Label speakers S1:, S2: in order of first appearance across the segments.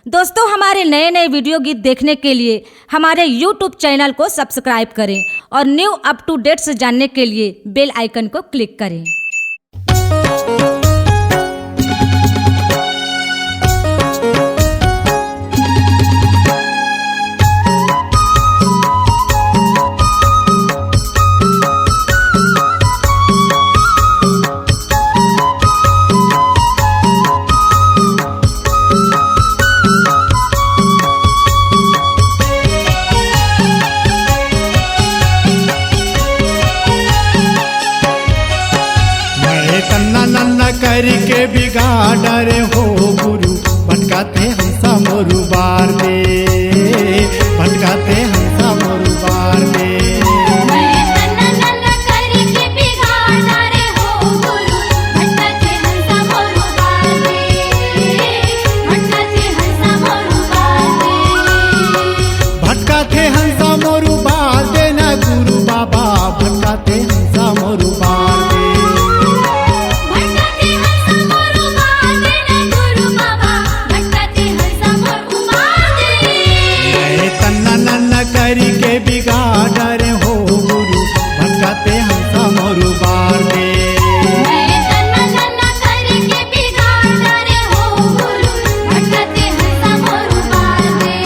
S1: दोस्तों, हमारे नए नए वीडियो गीत देखने के लिए हमारे YouTube चैनल को सब्सक्राइब करें और न्यू अप टू डेट्स जानने के लिए बेल आइकन को क्लिक करें।
S2: तन्ना नन्ना करके बिगाड़ रे हो गुरु, भटकाते हंसा मोरू बार दे, भटकाते हंसा मोरू बार दे।
S3: तन्ना नन्ना करके बिगाड़ रे हो गुरु, भटकाते हंसा मोरू बार दे, भटकाते हंसा मोरू बार दे।
S2: भटकाते हंसा मोरू बार दे ना गुरु बाबा, भटकाते हंसा मोरू बार दे। करके बिगाड़ रे हो गुरु, भटकाते हंसा मोरू बार दे।
S3: तन्ना नन्ना करके बिगाड़ रे हो गुरु, भटकाते हंसा मोरू बार दे।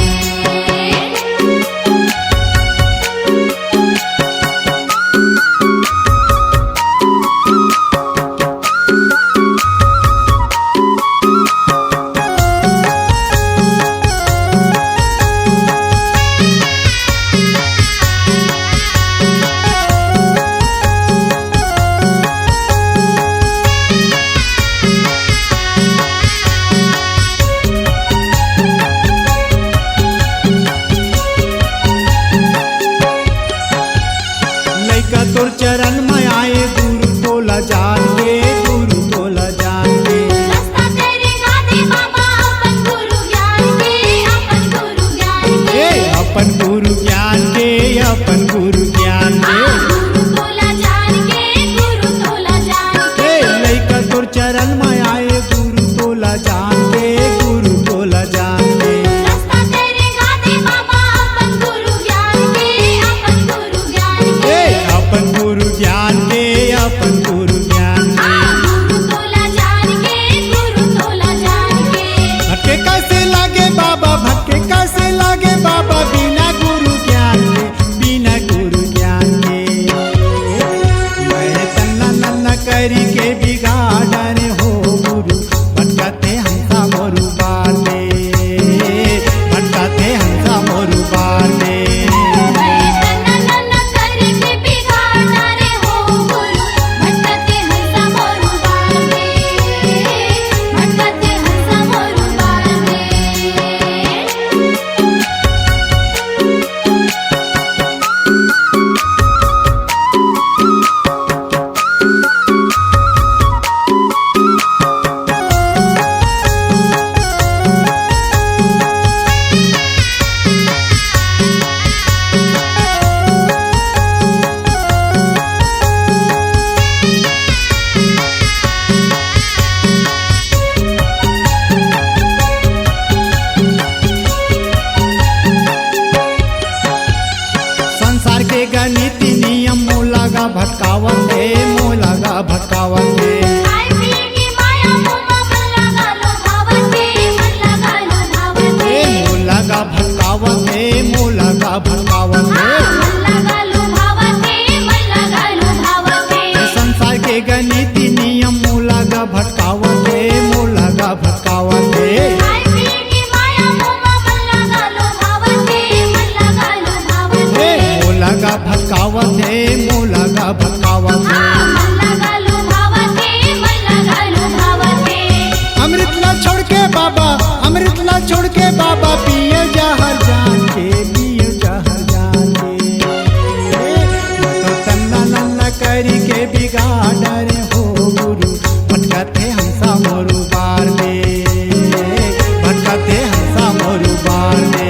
S2: लइका तोर चरण में आए गुरु तोला जान के, गुरु तोला जान के।
S3: रास्ता तेरे गादे बाबा, अपन गुरु ज्ञान के, अपन गुरु ज्ञान के।
S2: अपन गुरु ज्ञान के, अपन गुरु ज्ञान के।
S3: गुरु तोला जान के, गुरु तोला जान के।
S2: लइका तोर चरण में आए गुरु तोला जान के, गुरु तोला जान के।
S3: रास्ता तेरे गादे बाबा, अपन गुरु ज्ञान के, अपन गुरु ज्ञान के।
S2: अपन गुरु ज्ञान के, अपन गुरु ज्ञान के।
S3: गुरु तोला जान के, गुरु तोला जान के।
S2: भटके कैसे लागे बाबा, भटके कैसे लागे बाबा, बिना गुरु ज्ञान के, बिना गुरु ज्ञान के। मैं तन्ना नन्ना करी के बिगाड़ रे हो गुरु, भटकाते हंसा मोरू बार दे, भटकाते हंसा मोरू बार दे।
S3: तन्ना नन्ना करके बिगाड़ रे हो गुरु, भटकाते हंसा मोरू बार दे, भटकाते हंसा मोरू बार दे।
S2: संसार के गणित नियम मोलागा भटकावन दे, मोलागा भटकावन दे।
S3: खाए पिए की माया मोमा, मन लगा लो भावन दे, मन लगा लो भावन दे।
S2: मोलागा भटकावन दे, मोलागा भटकावन दे।
S3: मन लगा लो भावन दे, मन लगा लो भावन दे।
S2: संसार के गणित नियम मोलागा भटकावन दे, मोलागा भटकावन दे।
S3: खाए पिए की माया मोमा, मन लगा लो भावन दे, मन लगा लो भावन दे।
S2: मोलागा भटकावन दे, मोलागा भटकावन दे।
S3: मन लगा लो भावन दे, मन लगा लो भावन दे।
S2: अमृत ला छोड़ के बाबा, अमृत ला छोड़ के बाबा, पिए जहर जान के, पिए जहर जान के। मैं तो तन्ना नन्ना करी के बिगाड़ रे हो गुरु, भटकाते हंसा मोरू बार दे, भटकाते हंसा मोरू बार दे।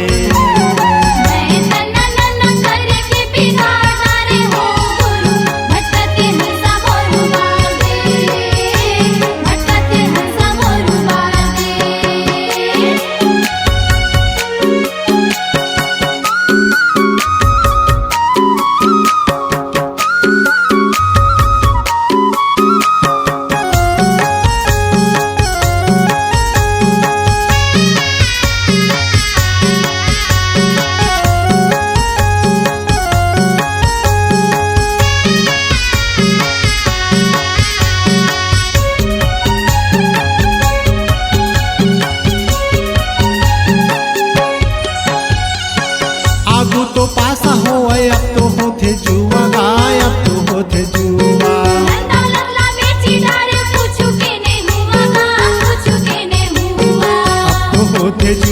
S3: तन्ना नन्ना करके बिगाड़ रे हो गुरु, भटकाते हंसा मोरू बार दे, भटकाते हंसा मोरू बार दे।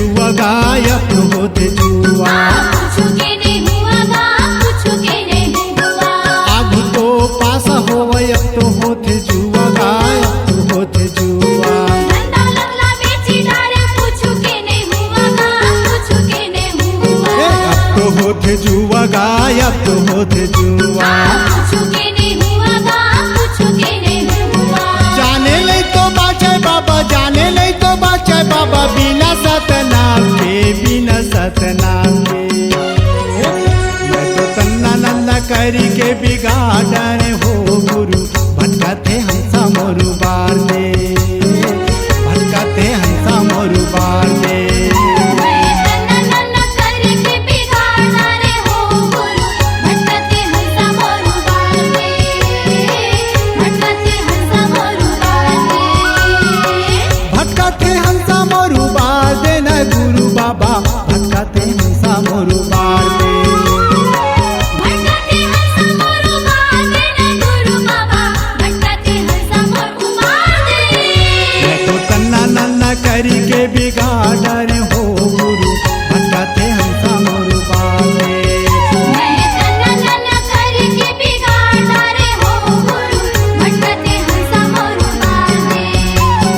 S2: जुआ गायब तो होते जुआ
S3: कुछ के नहीं हुआ गा कुछ के नहीं हुआ
S2: आगू तो पास होवे अब तो होते जुआ गायब तो होते जुआ
S3: धंधा लगला बेची डारे कुछ के नहीं हुआ गा कुछ के नहीं हुआ
S2: अब तो होते जुआ गायब तो होते जुआ
S3: कुछ के नहीं हुआ गा कुछ के नहीं हुआ
S2: जाने ले तो बाचे बाबा जाने ले तो बाचे बाबा बिना सतनाम के बिना सतनाम के मैं तो तन्ना नन्ना करी के बिगाड़ने हो गुरु भटकाते हंसा मोरू बार दे भटकाते हंसा मोरू बार दे
S3: मैं तन्ना नन्ना करके बिगाड़ा रे हो गुरु भटकते हंसा मोरू बागे भटकते हंसा मोरू बागे
S2: भटकाते हंसा मोरू बार दे न गुरु बाबा भटकाते हंसा मोरू बार दे
S3: भटकते हंसा मोरू बागे न गुरु बाबा भटकते हंसा मोरू बागे
S2: मैं तो तन्ना नन्ना करी के बिगाड़ने हो गुरु भटकाते हंसा मोरू बागे
S3: मैं तन्ना नन्ना करके बिगाड़ा रे हो गुरु भटकते हंसा मोरू बागे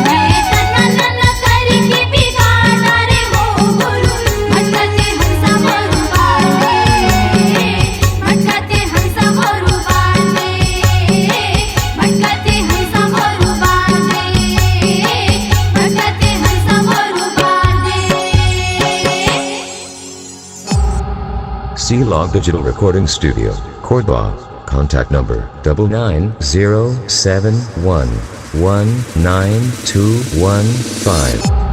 S3: मैं तन्ना नन्ना करके बिगाड़ा रे हो गुरु भटकते हंसा मोरू बागे भटकते हंसा मोरू बागे भटकते हंसा मोरू बागे भटकते हंसा मोरू बागे
S4: C Log Digital Recording Studio, Cordoba. Contact number 99071192115.